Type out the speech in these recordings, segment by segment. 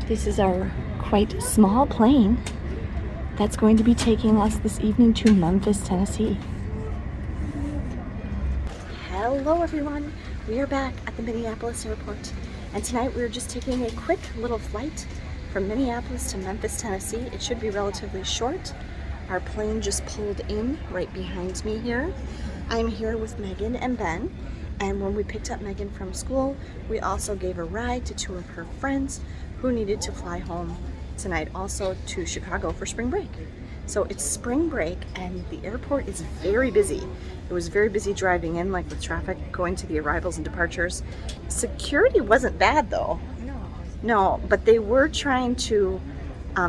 This is our quite small plane that's going to be taking us this evening to Memphis, Tennessee. Hello everyone, we are back at the Minneapolis airport, and tonight we're just taking a quick little flight from Minneapolis to Memphis, Tennessee. It should be relatively short. Our plane just pulled in right behind me here. I'm here with Megan and Ben, and when we picked up Megan from school, we also gave a ride to two of her friends who needed to fly home tonight also to Chicago for spring break. So it's spring break and the airport is very busy. It was very busy driving in, like with traffic going to the arrivals and departures. Security wasn't bad though. No, but they were trying to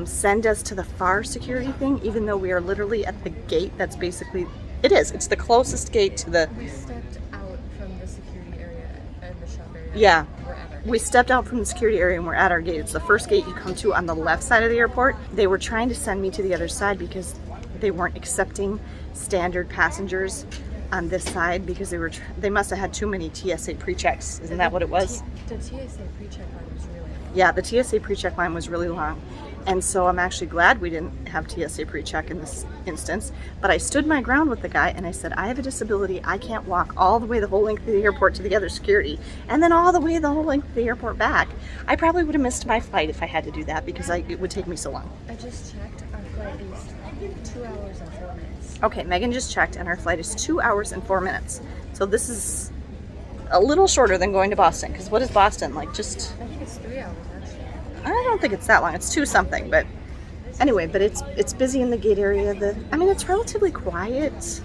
send us to the far security thing, even though we are literally at the gate. That's basically, it's the closest gate to the... We stepped out from the security area and the shop area. Yeah. We're at our We stepped out from the security area and we're at our gate. It's the first gate you come to on the left side of the airport. They were trying to send me to the other side because they weren't accepting standard passengers on this side because they must have had too many TSA pre-checks. Isn't that what it was? The TSA pre-check line was really long. Yeah, the TSA pre-check line was really long. And so I'm actually glad we didn't have TSA pre-check in this instance. But I stood my ground with the guy and I said, I have a disability. I can't walk all the way the whole length of the airport to the other security and then all the way the whole length of the airport back. I probably would have missed my flight if I had to do that because it would take me so long. I just checked. Our flight is 2 hours and 4 minutes. Okay, Megan just checked and our flight is 2 hours and 4 minutes. So this is a little shorter than going to Boston, because what is Boston? Like just... I think it's 3 hours actually. I don't think it's that long. It's 2 something, but anyway, but it's busy in the gate area. It's relatively quiet,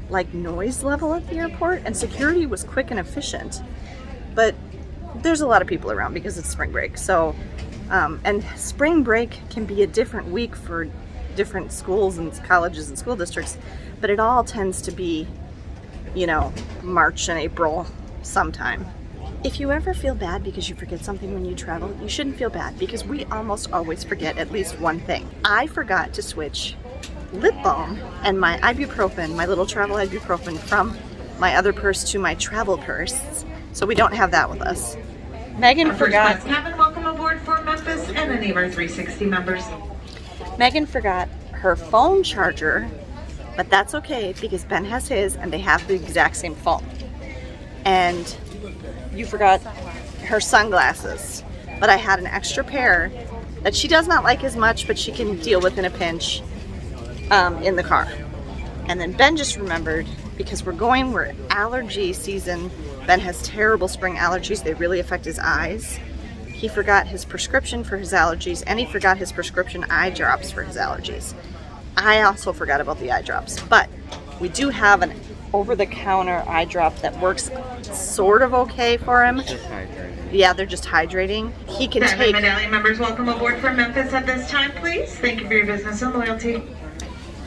like noise level at the airport, and security was quick and efficient. But there's a lot of people around because it's spring break. So, and spring break can be a different week for different schools and colleges and school districts, but it all tends to be, March and April sometime. If you ever feel bad because you forget something when you travel, you shouldn't feel bad because we almost always forget at least one thing. I forgot to switch lip balm and my ibuprofen, my little travel ibuprofen, from my other purse to my travel purse. So we don't have that with us. Megan forgot. Cabin, welcome aboard for Memphis and any of our 360 members. Megan forgot her phone charger, but that's okay because Ben has his and they have the exact same phone. And you forgot her sunglasses, but I had an extra pair that she does not like as much, but she can deal with in a pinch in the car. And then Ben just remembered, because we're allergy season. Ben has terrible spring allergies. They really affect his eyes. He forgot his prescription for his allergies, and he forgot his prescription eye drops for his allergies. I also forgot about the eye drops, but we do have an over-the-counter eye drop that works sort of okay for him. Just hydrating. Yeah, they're just hydrating. He can take... Medallion members, welcome aboard for Memphis at this time, please. Thank you for your business and loyalty.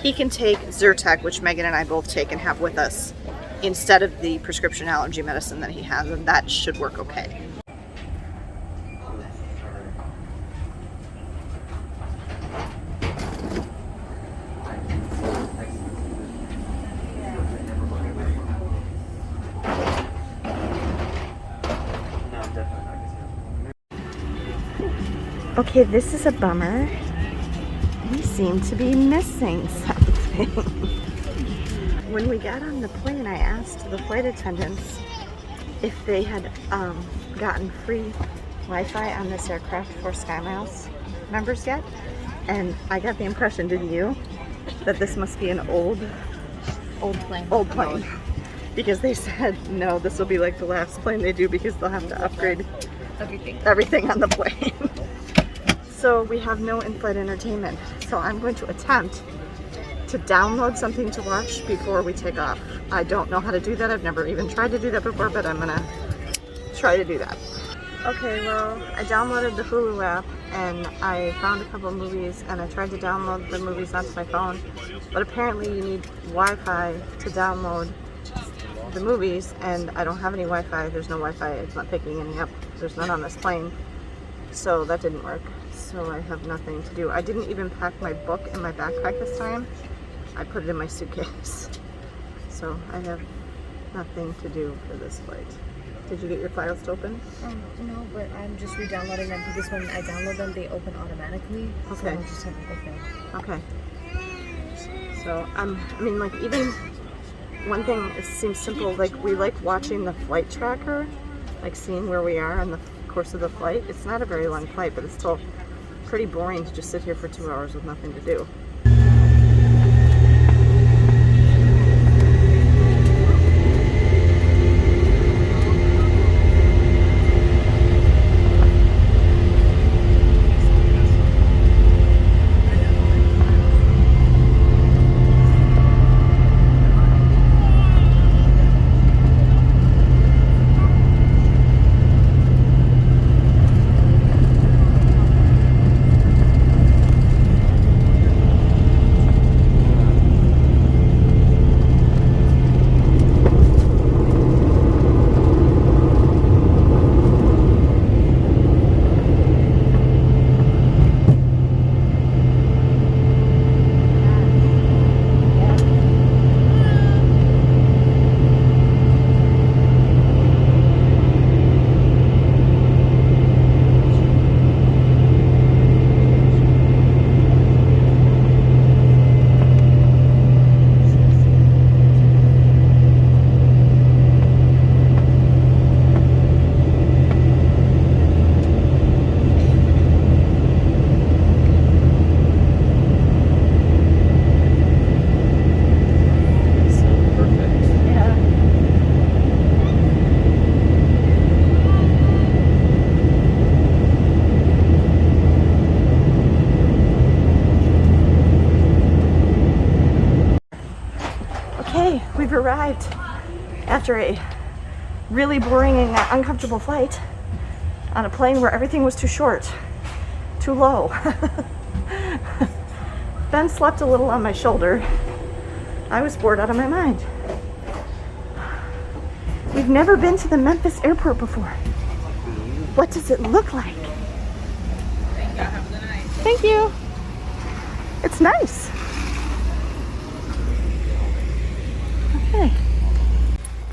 He can take Zyrtec, which Megan and I both take and have with us, instead of the prescription allergy medicine that he has, and that should work okay. Okay, this is a bummer. We seem to be missing something. When we got on the plane, I asked the flight attendants if they had gotten free Wi-Fi on this aircraft for SkyMiles members yet. And I got the impression, didn't you, that this must be an old plane. Because they said, no, this will be like the last plane they do because they'll have to upgrade everything on the plane. So we have no in-flight entertainment. So I'm going to attempt to download something to watch before we take off. I don't know how to do that. I've never even tried to do that before, but I'm gonna try to do that. Okay, well, I downloaded the Hulu app and I found a couple of movies and I tried to download the movies onto my phone, but apparently you need Wi-Fi to download the movies, and I don't have any Wi-Fi. There's no Wi-Fi. It's not picking any up. There's none on this plane. So that didn't work. So I have nothing to do. I didn't even pack my book in my backpack this time. I put it in my suitcase. So I have nothing to do for this flight. Did you get your files to open? No, but I'm just re-downloading them because when I download them, they open automatically. Okay. So I'll just have them open. Okay. So, I mean, like, even one thing, it seems simple, like, we like watching the flight tracker, like seeing where we are on the course of the flight. It's not a very long flight, but it's still pretty boring to just sit here for 2 hours with nothing to do. We've arrived after a really boring and uncomfortable flight on a plane where everything was too short, too low. Ben slept a little on my shoulder. I was bored out of my mind. We've never been to the Memphis airport before. What does it look like? Thank you. It's nice. Okay.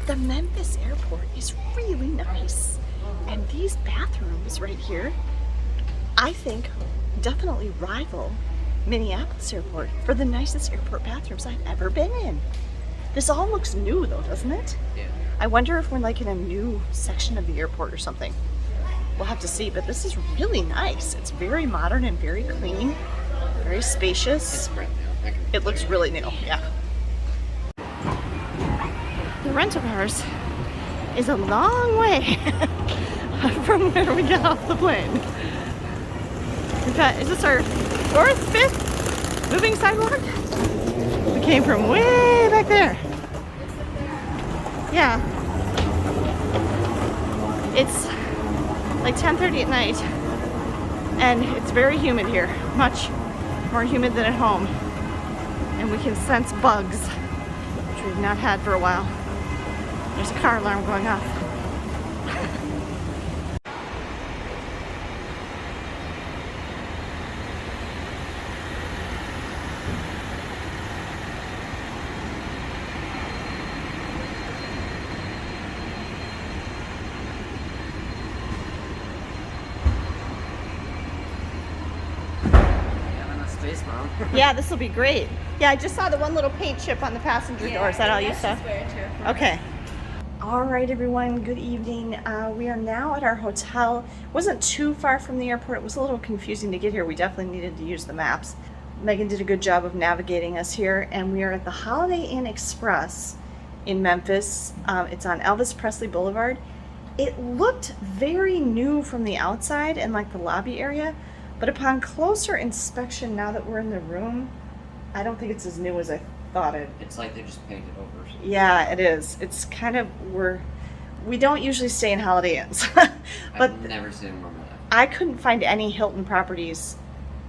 The Memphis airport is really nice. And these bathrooms right here, I think, definitely rival Minneapolis airport for the nicest airport bathrooms I've ever been in. This all looks new though, doesn't it? Yeah. I wonder if we're like in a new section of the airport or something. We'll have to see, but this is really nice. It's very modern and very clean, very spacious. It's brand new. It looks really new, yeah. The rental cars is a long way from where we got off the plane. We've got, is this our fourth, fifth moving sidewalk? We came from way back there. Yeah. It's like 10:30 at night and it's very humid here, much more humid than at home. And we can sense bugs, which we've not had for a while. There's a car alarm going off. Yeah, this will be great. Yeah, I just saw the one little paint chip on the passenger door. Is that all you saw? Okay. All right, everyone. Good evening. We are now at our hotel. It wasn't too far from the airport. It was a little confusing to get here. We definitely needed to use the maps. Megan did a good job of navigating us here, and we are at the Holiday Inn Express in Memphis. It's on Elvis Presley Boulevard. It looked very new from the outside and like the lobby area, but upon closer inspection, now that we're in the room, I don't think it's as new as I thought it. It's like they just painted over. Yeah, it is. It's kind of, we don't usually stay in Holiday Inns. But I've never seen one of that. I couldn't find any Hilton properties,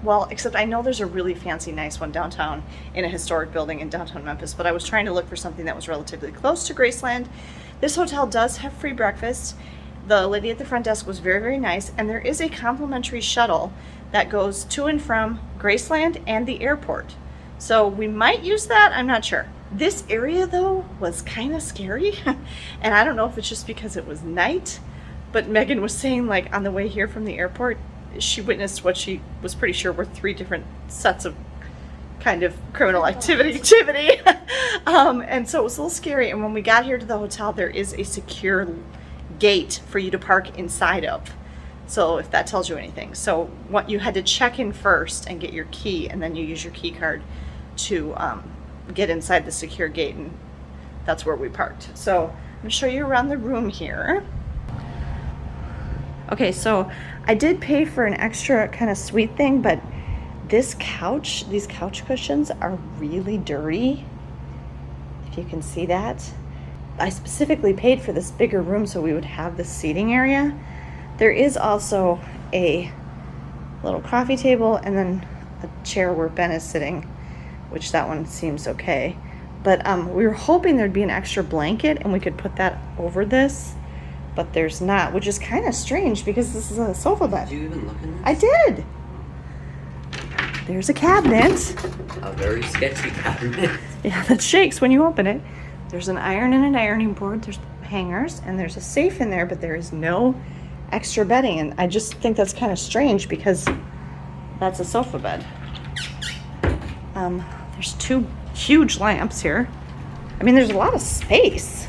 well, except I know there's a really fancy, nice one downtown in a historic building in downtown Memphis, but I was trying to look for something that was relatively close to Graceland. This hotel does have free breakfast. The lady at the front desk was very, very nice, and there is a complimentary shuttle that goes to and from Graceland and the airport. So we might use that, I'm not sure. This area though was kind of scary. And I don't know if it's just because it was night, but Megan was saying like on the way here from the airport, she witnessed what she was pretty sure were 3 different sets of kind of criminal activity. And so it was a little scary. And when we got here to the hotel, there is a secure gate for you to park inside of. So if that tells you anything. So what you had to check in first and get your key, and then you use your key card to get inside the secure gate, and that's where we parked. So I'm gonna show you around the room here. Okay, so I did pay for an extra kind of sweet thing, but this couch, these couch cushions are really dirty. If you can see that. I specifically paid for this bigger room so we would have this seating area. There is also a little coffee table and then a chair where Ben is sitting, which that one seems okay. But we were hoping there'd be an extra blanket and we could put that over this, but there's not, which is kind of strange because this is a sofa bed. Did you even look in this? I did. There's a cabinet. A very sketchy cabinet. Yeah, that shakes when you open it. There's an iron and an ironing board. There's hangers and there's a safe in there, but there is no extra bedding. And I just think that's kind of strange because that's a sofa bed. There's 2 huge lamps here. I mean, there's a lot of space.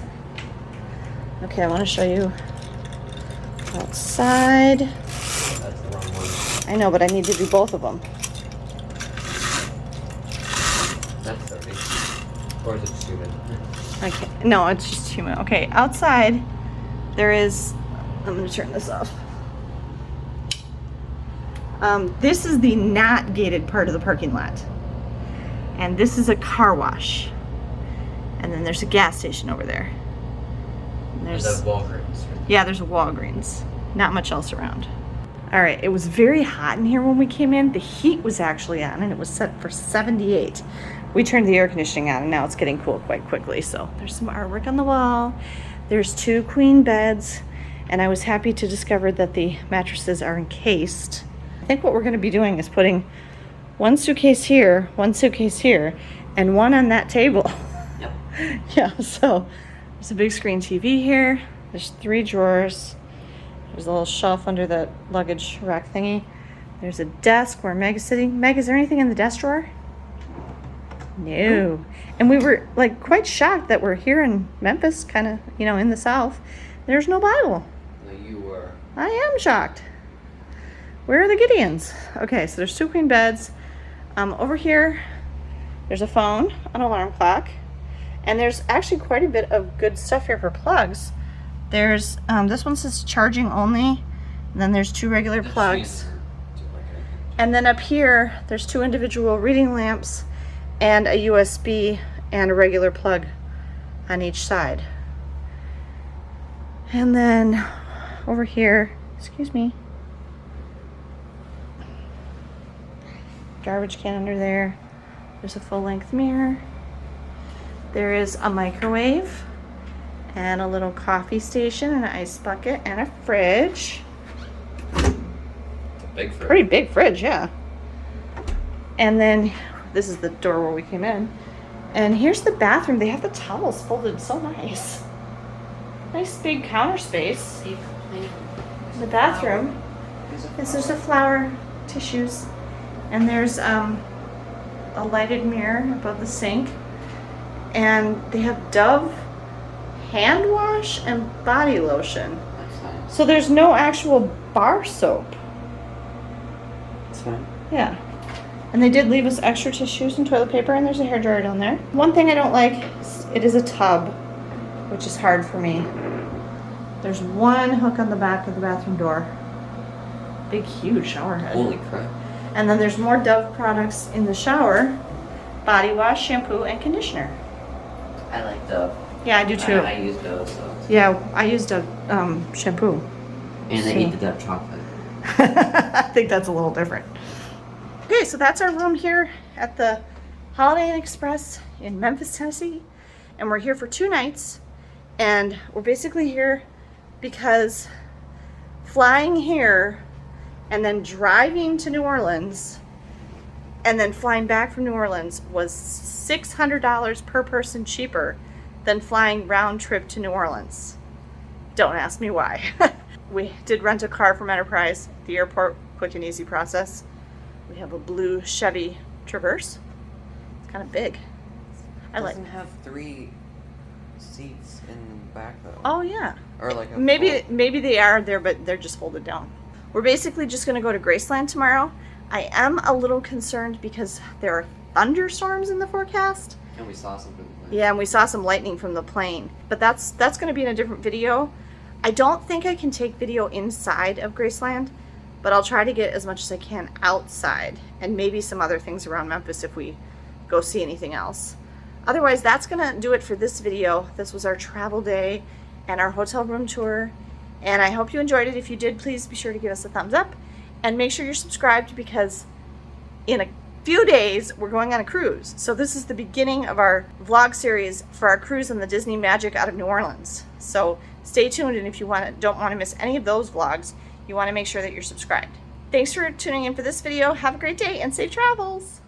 Okay, I want to show you outside. That's the wrong one. I know, but I need to do both of them. That's dirty. Or is it just humid? Okay, no, it's just humid. Okay, outside there is, I'm going to turn this off. This is the not gated part of the parking lot. And this is a car wash. And then there's a gas station over there. And There's a Walgreens. yeah, there's a Walgreens. Not much else around. All right, it was very hot in here when we came in. The heat was actually on and it was set for 78. We turned the air conditioning on and now it's getting cool quite quickly. So there's some artwork on the wall. There's 2 queen beds. And I was happy to discover that the mattresses are encased. I think what we're gonna be doing is putting 1 suitcase here, 1 suitcase here, and 1 on that table. Yep. Yeah, so there's a big screen TV here. There's 3 drawers. There's a little shelf under the luggage rack thingy. There's a desk where Meg is sitting. Meg, is there anything in the desk drawer? No. And we were like quite shocked that we're here in Memphis, kind of, you know, in the South. There's no Bible. No, you were. I am shocked. Where are the Gideons? Okay, so there's 2 queen beds. Over here, there's a phone, an alarm clock, and there's actually quite a bit of good stuff here for plugs. There's, this one says charging only, and then there's 2 regular plugs. And then up here, there's 2 individual reading lamps and a USB and a regular plug on each side. And then over here, excuse me, garbage can under there. There's a full-length mirror. There is a microwave and a little coffee station and an ice bucket and a fridge. It's a big fridge. Pretty big fridge, yeah. And then this is the door where we came in. And here's the bathroom. They have the towels folded so nice. Nice big counter space. The bathroom. Yes, there's the flower tissues. And there's a lighted mirror above the sink. And they have Dove hand wash and body lotion. That's nice. So there's no actual bar soap. That's fine. Yeah. And they did leave us extra tissues and toilet paper, and there's a hairdryer down there. One thing I don't like is it is a tub, which is hard for me. There's 1 hook on the back of the bathroom door. Big, huge shower head. Holy crap. And then there's more Dove products in the shower. Body wash, shampoo, and conditioner. I like Dove. Yeah, I do too. I use Dove, so. Yeah, I use Dove shampoo. And So- I eat the Dove chocolate. I think that's a little different. Okay, so that's our room here at the Holiday Inn Express in Memphis, Tennessee. And we're here for 2 nights. And we're basically here because flying here and then driving to New Orleans And then flying back from New Orleans was $600 per person cheaper than flying round trip to New Orleans. Don't ask me why. We did rent a car from Enterprise at the airport, quick and easy process. We have a blue Chevy Traverse. It's kind of big. I like. Doesn't have 3 seats in the back though. Oh yeah. Or like a Maybe they are there, but they're just folded down. We're basically just going to go to Graceland tomorrow. I am a little concerned because there are thunderstorms in the forecast. And we saw something. Yeah, and we saw some lightning from the plane. But that's going to be in a different video. I don't think I can take video inside of Graceland, but I'll try to get as much as I can outside and maybe some other things around Memphis if we go see anything else. Otherwise, that's going to do it for this video. This was our travel day and our hotel room tour. And I hope you enjoyed it. If you did, please be sure to give us a thumbs up. And make sure you're subscribed because in a few days, we're going on a cruise. So this is the beginning of our vlog series for our cruise on the Disney Magic out of New Orleans. So stay tuned, and if you don't want to miss any of those vlogs, you want to make sure that you're subscribed. Thanks for tuning in for this video. Have a great day and safe travels.